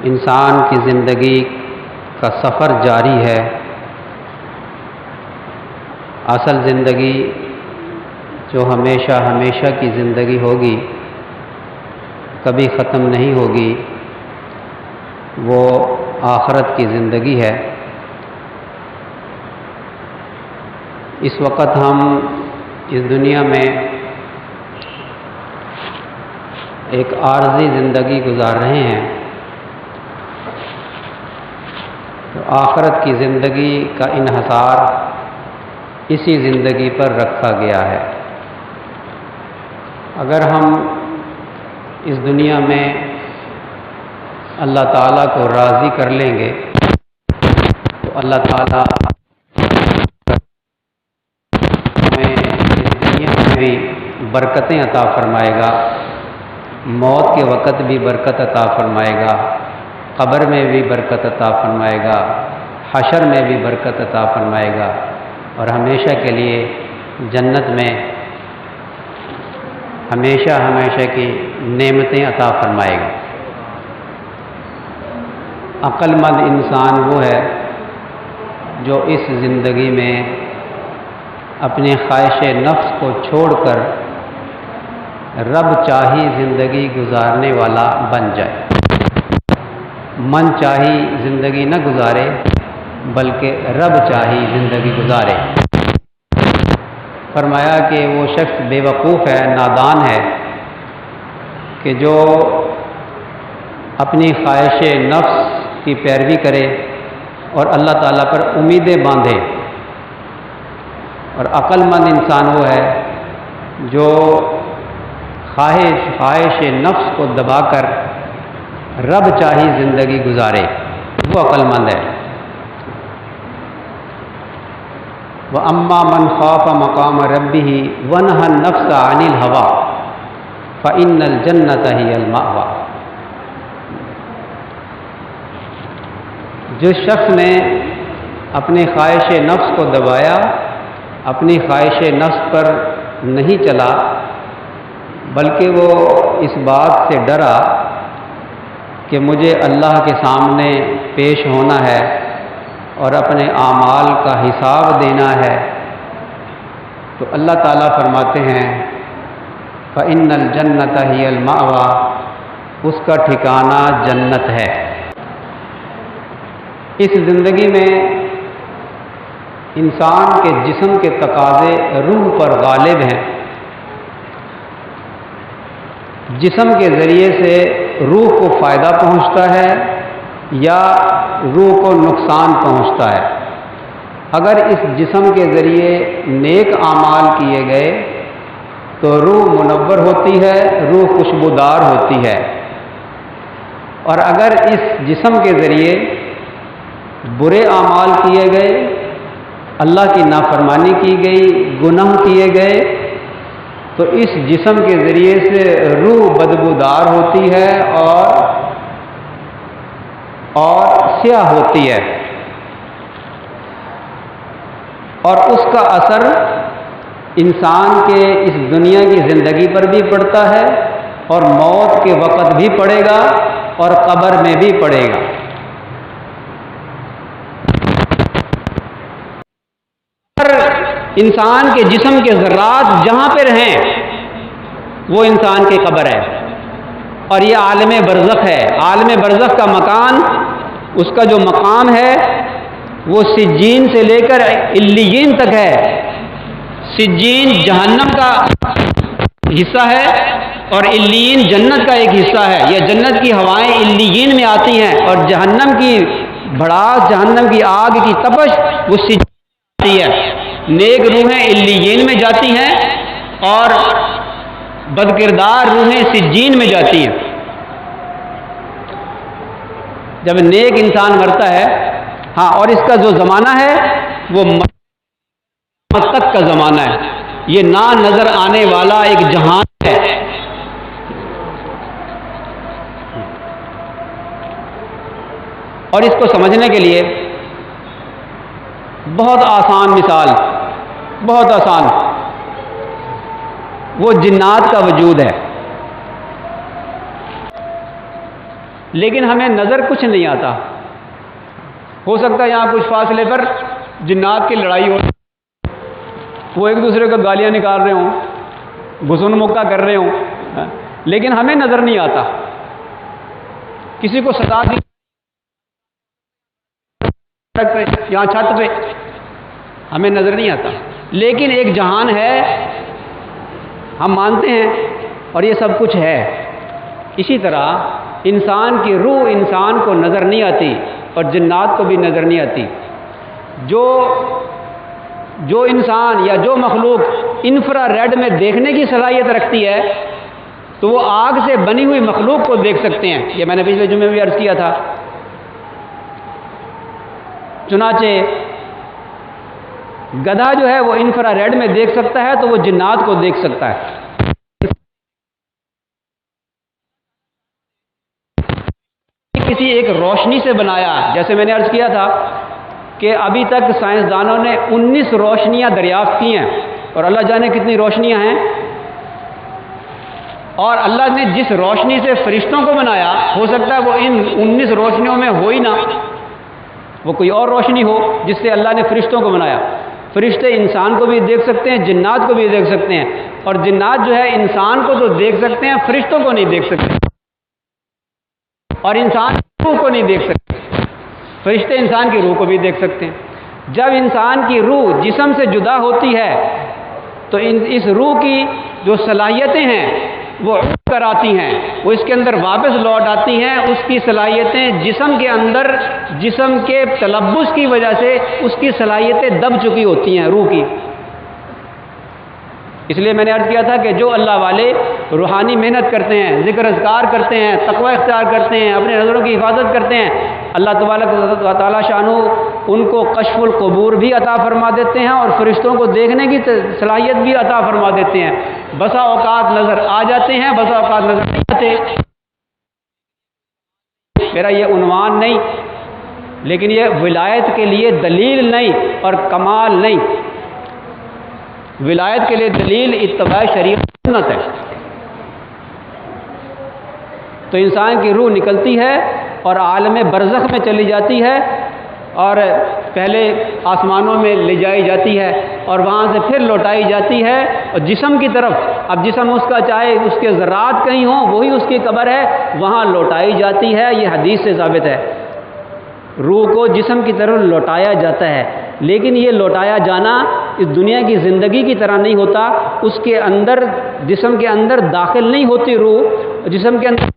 انسان کی زندگی کا سفر جاری ہے۔ اصل زندگی جو ہمیشہ ہمیشہ کی زندگی ہوگی، کبھی ختم نہیں ہوگی، وہ آخرت کی زندگی ہے۔ اس وقت ہم اس دنیا میں ایک عارضی زندگی گزار رہے ہیں، تو آخرت کی زندگی کا انحصار اسی زندگی پر رکھا گیا ہے۔ اگر ہم اس دنیا میں اللہ تعالیٰ کو راضی کر لیں گے تو اللہ تعالیٰ ہمیں اس دنیا میں بھی برکتیں عطا فرمائے گا، موت کے وقت بھی برکت عطا فرمائے گا، قبر میں بھی برکت عطا فرمائے گا، حشر میں بھی برکت عطا فرمائے گا، اور ہمیشہ کے لیے جنت میں ہمیشہ ہمیشہ کی نعمتیں عطا فرمائے گا۔ عقل مند انسان وہ ہے جو اس زندگی میں اپنے خواہش نفس کو چھوڑ کر رب چاہی زندگی گزارنے والا بن جائے، من چاہی زندگی نہ گزارے بلکہ رب چاہی زندگی گزارے۔ فرمایا کہ وہ شخص بے وقوف ہے، نادان ہے کہ جو اپنی خواہش نفس کی پیروی کرے اور اللہ تعالیٰ پر امیدیں باندھے، اور عقل مند انسان وہ ہے جو خواہش نفس کو دبا کر رب چاہی زندگی گزارے، وہ عقل مند ہے۔ وَأَمَّا مَنْ خَافَ مَقَامَ رَبِّهِ وَنَهَى النَّفْسَ عَنِ الْهَوَىٰ فَإِنَّ الْجَنَّةَ هِيَ الْمَأْوَىٰ۔ جس شخص نے اپنی خواہش نفس کو دبایا، اپنی خواہش نفس پر نہیں چلا، بلکہ وہ اس بات سے ڈرا کہ مجھے اللہ کے سامنے پیش ہونا ہے اور اپنے اعمال کا حساب دینا ہے، تو اللہ تعالیٰ فرماتے ہیں فَإِنَّ الْجَنَّةَ هِيَ الْمَأْوَىٰ، اس کا ٹھکانہ جنت ہے۔ اس زندگی میں انسان کے جسم کے تقاضے روح پر غالب ہیں، جسم کے ذریعے سے روح کو فائدہ پہنچتا ہے یا روح کو نقصان پہنچتا ہے۔ اگر اس جسم کے ذریعے نیک اعمال کیے گئے تو روح منور ہوتی ہے، روح خوشبودار ہوتی ہے، اور اگر اس جسم کے ذریعے برے اعمال کیے گئے، اللہ کی نافرمانی کی گئی، گناہ کیے گئے، تو اس جسم کے ذریعے سے روح بدبودار ہوتی ہے اور سیاہ ہوتی ہے، اور اس کا اثر انسان کے اس دنیا کی زندگی پر بھی پڑتا ہے اور موت کے وقت بھی پڑے گا اور قبر میں بھی پڑے گا۔ انسان کے جسم کے ذرات جہاں پہ رہیں وہ انسان کی قبر ہے، اور یہ عالم برزخ ہے۔ عالم برزخ کا مکان، اس کا جو مقام ہے وہ سجین سے لے کر علیین تک ہے۔ سجین جہنم کا حصہ ہے اور علیین جنت کا ایک حصہ ہے۔ یہ جنت کی ہوائیں علیین میں آتی ہیں، اور جہنم کی بھڑاس، جہنم کی آگ کی تپش وہ سجین میں آتی ہے۔ نیک روحیں علیین میں جاتی ہیں اور بدکردار روحیں سجین میں جاتی ہیں۔ جب نیک انسان مرتا ہے، ہاں، اور اس کا جو زمانہ ہے وہ قیامت تک کا زمانہ ہے، یہ نہ نظر آنے والا ایک جہان ہے۔ اور اس کو سمجھنے کے لیے بہت آسان مثال، بہت آسان، وہ جنات کا وجود ہے۔ لیکن ہمیں نظر کچھ نہیں آتا. ہو سکتا ہے یہاں کچھ فاصلے پر جنات کی لڑائی ہو، وہ ایک دوسرے کو گالیاں نکال رہے ہوں، گھسن مکہ کر رہے ہوں، لیکن ہمیں نظر نہیں آتا. کسی کو ستا دی یہاں چھت پہ، ہمیں نظر نہیں آتا. لیکن ایک جہان ہے، ہم مانتے ہیں، اور یہ سب کچھ ہے. اسی طرح انسان کی روح انسان کو نظر نہیں آتی اور جنات کو بھی نظر نہیں آتی. جو انسان یا جو مخلوق انفرا ریڈ میں دیکھنے کی صلاحیت رکھتی ہے تو وہ آگ سے بنی ہوئی مخلوق کو دیکھ سکتے ہیں. یہ میں نے پچھلے جمعے میں بھی عرض کیا تھا. چنانچہ گدھا جو ہے وہ انفرا ریڈ میں دیکھ سکتا ہے تو وہ جنات کو دیکھ سکتا ہے. کسی ایک روشنی سے بنایا، جیسے میں نے عرض کیا تھا کہ ابھی تک سائنسدانوں نے 19 روشنیاں دریافت کی ہیں، اور اللہ جانے کتنی روشنیاں ہیں. اور اللہ نے جس روشنی سے فرشتوں کو بنایا، ہو سکتا ہے وہ ان 19 روشنیوں میں ہو ہی نہ، وہ کوئی اور روشنی ہو جس سے اللہ نے فرشتوں کو بنایا. فرشتے انسان کو بھی دیکھ سکتے ہیں، جنات کو بھی دیکھ سکتے ہیں، اور جنات جو ہے انسان کو تو دیکھ سکتے ہیں، فرشتوں کو نہیں دیکھ سکتے، اور انسان روح کو نہیں دیکھ سکتے. فرشتے انسان کی روح کو بھی دیکھ سکتے ہیں. جب انسان کی روح جسم سے جدا ہوتی ہے تو اس روح کی جو صلاحیتیں ہیں وہ کر آتی ہیں، وہ اس کے اندر واپس لوٹ آتی ہیں. اس کی صلاحیتیں جسم کے اندر، جسم کے تلبس کی وجہ سے اس کی صلاحیتیں دب چکی ہوتی ہیں روح کی. اس لیے میں نے عرض کیا تھا کہ جو اللہ والے روحانی محنت کرتے ہیں، ذکر اذکار کرتے ہیں، تقوی اختیار کرتے ہیں، اپنے نظروں کی حفاظت کرتے ہیں، اللہ تبارک و تعالیٰ شانہ ان کو کشف القبور بھی عطا فرما دیتے ہیں اور فرشتوں کو دیکھنے کی صلاحیت بھی عطا فرما دیتے ہیں. بسا اوقات نظر آ جاتے ہیں، بسا اوقات نظر نہیں آتے. میرا یہ عنوان نہیں، لیکن یہ ولایت کے لیے دلیل نہیں اور کمال نہیں. ولایت کے لیے دلیل اتباع شریعت سنت ہے. تو انسان کی روح نکلتی ہے اور عالم برزخ میں چلی جاتی ہے، اور پہلے آسمانوں میں لے جائی جاتی ہے اور وہاں سے پھر لوٹائی جاتی ہے اور جسم کی طرف. اب جسم اس کا چاہے اس کے ذرات کہیں ہوں، وہی اس کی قبر ہے، وہاں لوٹائی جاتی ہے. یہ حدیث سے ثابت ہے. روح کو جسم کی طرف لوٹایا جاتا ہے، لیکن یہ لوٹایا جانا اس دنیا کی زندگی کی طرح نہیں ہوتا. اس کے اندر، جسم کے اندر داخل نہیں ہوتی روح، جسم کے اندر